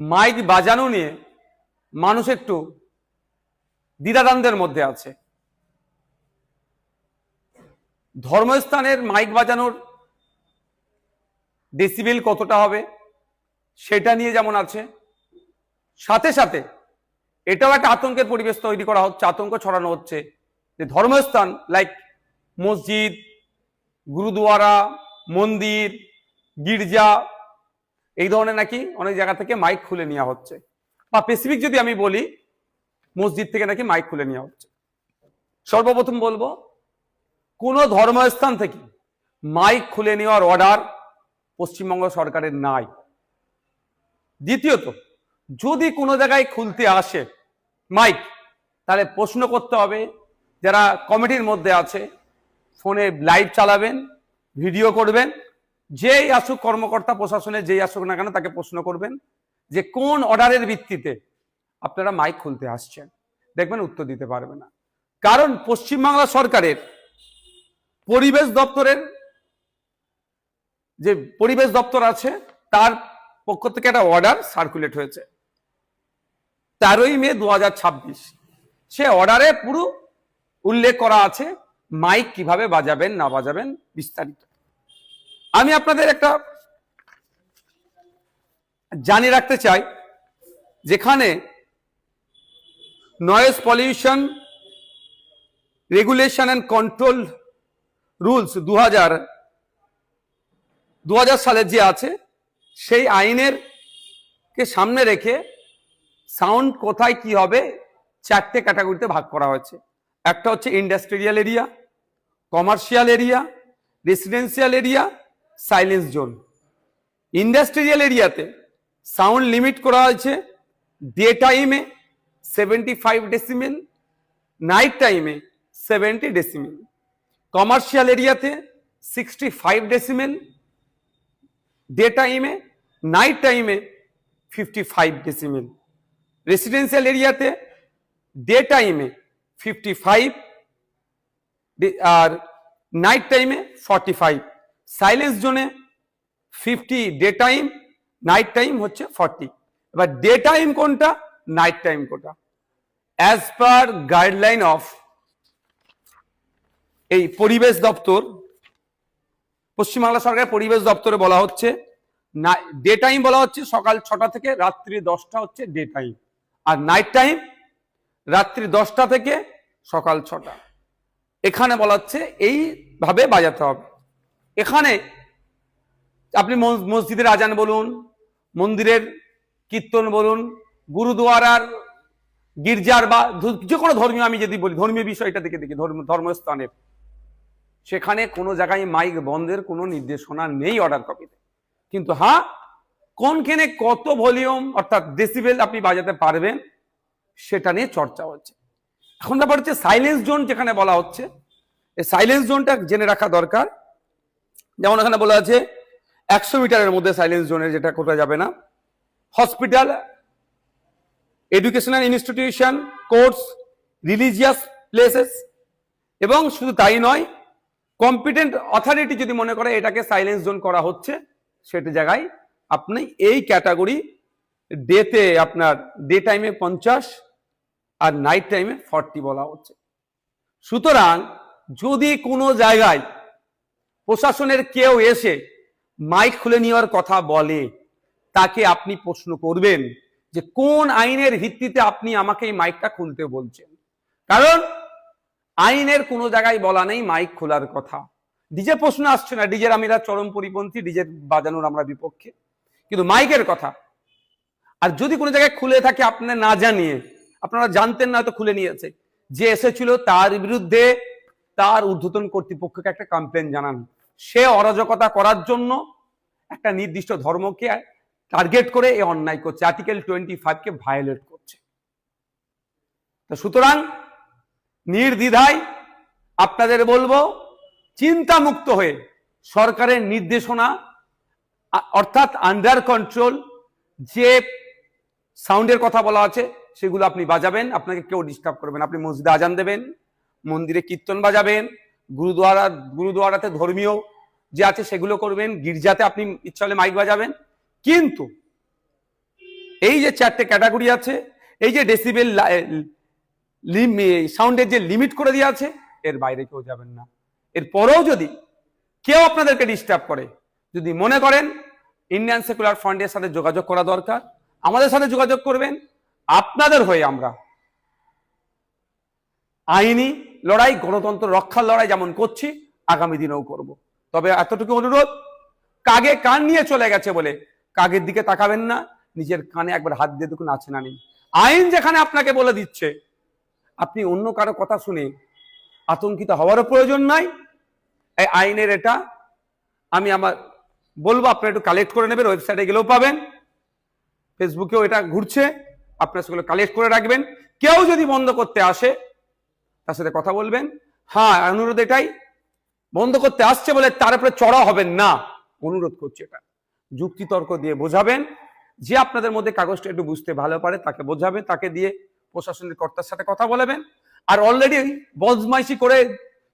Mic বাজানো নিয়ে মানুষ একটু দ্বিধাদ্বন্দ্বের মধ্যে আছে। ধর্মস্থানের মাইক বাজানোর ডেসিবেল কতটা হবে সেটা নিয়ে যেমন আছে, সাথে সাথে এটাও একটা আতঙ্কের পরিবেশ তৈরি করা হচ্ছে, আতঙ্ক ছড়ানো হচ্ছে যে ধর্মস্থান লাইক মসজিদ, গুরুদুয়ারা, মন্দির, গির্জা এই ধরনের নাকি অনেক জায়গা থেকে মাইক খুলে নেওয়া হচ্ছে, বা স্পেসিফিক যদি আমি বলি মসজিদ থেকে নাকি মাইক খুলে নেওয়া হচ্ছে। সর্বপ্রথম বলবো, কোন ধর্মস্থান থেকে মাইক খুলে নেওয়ার অর্ডার পশ্চিমবঙ্গ সরকারের নাই। দ্বিতীয়ত, যদি কোনো জায়গায় খুলতে আসে মাইক, তাহলে প্রশ্ন করতে হবে যারা কমিটির মধ্যে আছে, ফোনে লাইভ চালাবেন, ভিডিও করবেন, যেই আসুক কর্মকর্তা প্রশাসনে যেই আসুক না কেন তাকে প্রশ্ন করবেন যে কোন অর্ডারের ভিত্তিতে আপনারা মাইক খুলতে আসছেন। দেখবেন উত্তর দিতে পারবে না, কারণ পশ্চিমবাংলা সরকারের পরিবেশ দপ্তরের যে পরিবেশ দপ্তর আছে তার পক্ষ থেকে একটা অর্ডার সার্কুলেট হয়েছে 13ই মে 2026। সে অর্ডারে পুরো উল্লেখ করা আছে মাইক কিভাবে বাজাবেন না বাজাবেন বিস্তারিত। আমি আপনাদের একটা জানিয়ে রাখতে চাই, যেখানে noise pollution regulation and control rules 2000 সালের যে আছে সেই আইনের কে সামনে রেখে সাউন্ড কোথায় কি হবে 4টে ক্যাটাগরিতে ভাগ করা হয়েছে। একটা হচ্ছে industrial area, commercial area, residential area, silence zone. Industrial এরিয়াতে সাউন্ড লিমিট করা হয়েছে ডে টাইমে 75 ডেসিমেল, নাইট টাইমে 70 ডেসিমেল। কমার্শিয়াল এরিয়াতে 65 ডেসিমেল, ডে টাইমে, নাইট টাইমে 55 ডেসিমেল। রেসিডেন্সিয়াল এরিয়াতে ডে টাইমে 55 আর নাইট টাইমে 45। সাইলেন্স জোনে 50 ডে টাইম, নাইট টাইম হচ্ছে 40। এবার ডে টাইম কোনটা, নাইট টাইম কোনটা, অ্যাজ পার গাইডলাইন অফ এই পরিবেশ দপ্তর, পশ্চিমবাংলা সরকারের পরিবেশ দপ্তরে বলা হচ্ছে ডে টাইম বলা হচ্ছে সকাল 6টা থেকে রাত্রি 10টা হচ্ছে ডে টাইম, আর নাইট টাইম রাত্রি 10টা থেকে সকাল 6টা। এখানে বলা হচ্ছে এইভাবে বাজাতে হবে। এখানে আপনি মসজিদের আজান বলুন, মন্দিরের কীর্তন বলুন, গুরুদুয়ারার, গির্জার বা যে কোনো ধর্মীয়, আমি যদি বলি ধর্মীয় বিষয়টা দেখে দেখি ধর্মস্থানের, সেখানে কোনো জায়গায় মাইক বন্ধের কোনো নির্দেশনা নেই অর্ডার কপিতে। কিন্তু হ্যাঁ, কোনখানে কত ভলিউম অর্থাৎ ডেসিবেল আপনি বাজাতে পারবেন সেটা নিয়ে চর্চা হচ্ছে। এখন ব্যাপার হচ্ছে সাইলেন্স জোন যেখানে বলা হচ্ছে, এই সাইলেন্স জোনটা জেনে রাখা দরকার। যেমন এখানে বলা আছে 100 মিটারের মধ্যে সাইলেন্স জোনের, যেটা কোথায় যাবে না, hospital, educational institution, courts, religious places, এবং শুধু তাই নয়, কম্পিটেন্ট অথরিটি যদি মনে করে এটাকে সাইলেন্স জোন করা হচ্ছে, সেটা জায়গায় আপনি এই ক্যাটাগরি ডেতে আপনার ডে টাইমে 50 আর নাইট টাইমে 40 বলা হচ্ছে। সুতরাং যদি কোনো জায়গায় প্রশাসনের কেউ এসে মাইক খুলে নেওয়ার কথা বলে, তাকে আপনি প্রশ্ন করবেন যে কোন আইনের ভিত্তিতে আপনি আমাকে এই মাইকটা খুলতে বলছেন। কারণ আইনের কোনো জায়গায় বলা নেই মাইক খোলার কথা। ডিজে প্রশ্ন আসছে না, ডিজের আমরা চরম পরিপন্থী, ডিজের বাজানোর আমরা বিপক্ষে, কিন্তু মাইকের কথা। আর যদি কোনো জায়গায় খুলে থাকে আপনার না জানিয়ে, আপনারা জানতেন না হয়তো খুলে নিয়েছে, যে এসেছিল তার বিরুদ্ধে তার ঊর্ধ্বতন কর্তৃপক্ষকে একটা কমপ্লেন জানান। সে অরাজকতা করার জন্য একটা নির্দিষ্ট ধর্মকে টার্গেট করে এই অন্যায় করছে, আর্টিকেল 25 ভায়োলেট করছে। তো সুতরাং নির্দ্বিধায় আপনাদের বলবো, চিন্তামুক্ত হয়ে সরকারের নির্দেশনা অর্থাৎ আন্ডার কন্ট্রোল যে সাউন্ডের কথা বলা আছে সেগুলো আপনি বাজাবেন, আপনাকে কেউ ডিস্টার্ব করবেন। আপনি মসজিদে আজান দেবেন, মন্দিরে কীর্তন বাজাবেন, গুরুদুয়ারাতে ধর্মীয় যে আছে সেগুলো করবেন, গির্জাতে আপনি ইচ্ছা হলে মাইক বাজাবেন। কিন্তু এই যে 4টে ক্যাটাগরি আছে, এই যে ডেসিবেল সাউন্ডের যে লিমিট করে দেওয়া আছে, এর বাইরে কেউ যাবেন না। এরপরেও যদি কেউ আপনাদেরকে ডিস্টার্ব করে, যদি মনে করেন ইন্ডিয়ান সেকুলার ফ্রন্টের সাথে যোগাযোগ করা দরকার, আমাদের সাথে যোগাযোগ করবেন। আপনাদের হয়ে আমরা আইনি লড়াই, গণতন্ত্র রক্ষার লড়াই যেমন করছি, আগামী দিনেও করব। তবে এতটুকু অনুরোধ, কাগে কান নিয়ে চলে গেছে বলে কাগের দিকে তাকাবেন না, নিজের কানে একবার হাত দিয়ে দেখুন আছে না নেই। আইন যেখানে আপনাকে বলে দিচ্ছে, আপনি অন্য কারো কথা শুনে আতঙ্কিত হওয়ারও প্রয়োজন নাই। এই আইনের এটা আমি আমার বলবো, আপনারা একটু কালেক্ট করে নেবেন, ওয়েবসাইটে গেলেও পাবেন, ফেসবুকেও এটা ঘুরছে, আপনারা সেগুলো কালেক্ট করে রাখবেন। কেউ যদি বন্ধ করতে আসে, তার সাথে কথা বলবেন। হ্যাঁ, অনুরোধ এটাই, বন্ধ করতে আসছে বলে তার উপরে চড়া হবেন না, অনুরোধ করছি। এটা যুক্তিতর্ক দিয়ে বোঝাবেন, যে আপনাদের মধ্যে কাগজটা একটু বুঝতে ভালো পারে তাকে বোঝাবেন, তাকে দিয়ে প্রশাসনের কর্তার সাথে কথা বলাবেন। আর অলরেডি বদমাইশি করে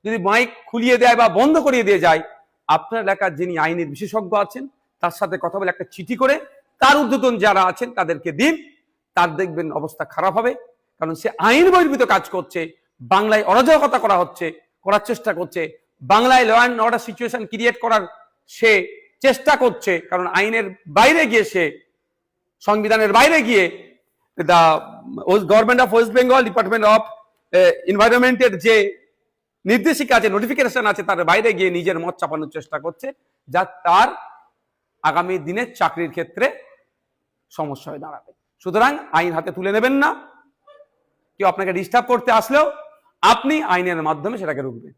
যদি মাইক খুলিয়ে দেয় বা বন্ধ করিয়ে দিয়ে যায়, আপনার এলাকার যিনি আইনের বিশেষজ্ঞ আছেন তার সাথে কথা বলে একটা চিঠি করে তার ঊর্ধ্বতন যারা আছেন তাদেরকে দিন, তার দেখবেন অবস্থা খারাপ হবে। কারণ সে আইন বহির্ভূত কাজ করছে, বাংলায় অরাজকতা করার চেষ্টা করছে, বাংলায় law and order situation create করার সে চেষ্টা করছে। কারণ আইনের বাইরে গিয়ে সে, সংবিধানের বাইরে গিয়ে, the government of West Bengal department of এনভায়রনমেন্টের যে নির্দেশিকা আছে, নোটিফিকেশন আছে, তার বাইরে গিয়ে নিজের মত চাপানোর চেষ্টা করছে, যা তার আগামী দিনে চাকরির ক্ষেত্রে সমস্যা হয়ে দাঁড়াবে। সুতরাং আইন হাতে তুলে নেবেন না। কেউ আপনাকে ডিস্টার্ব করতে আসলেও আপনি আইনের মাধ্যমে সেটাকে রুখবেন।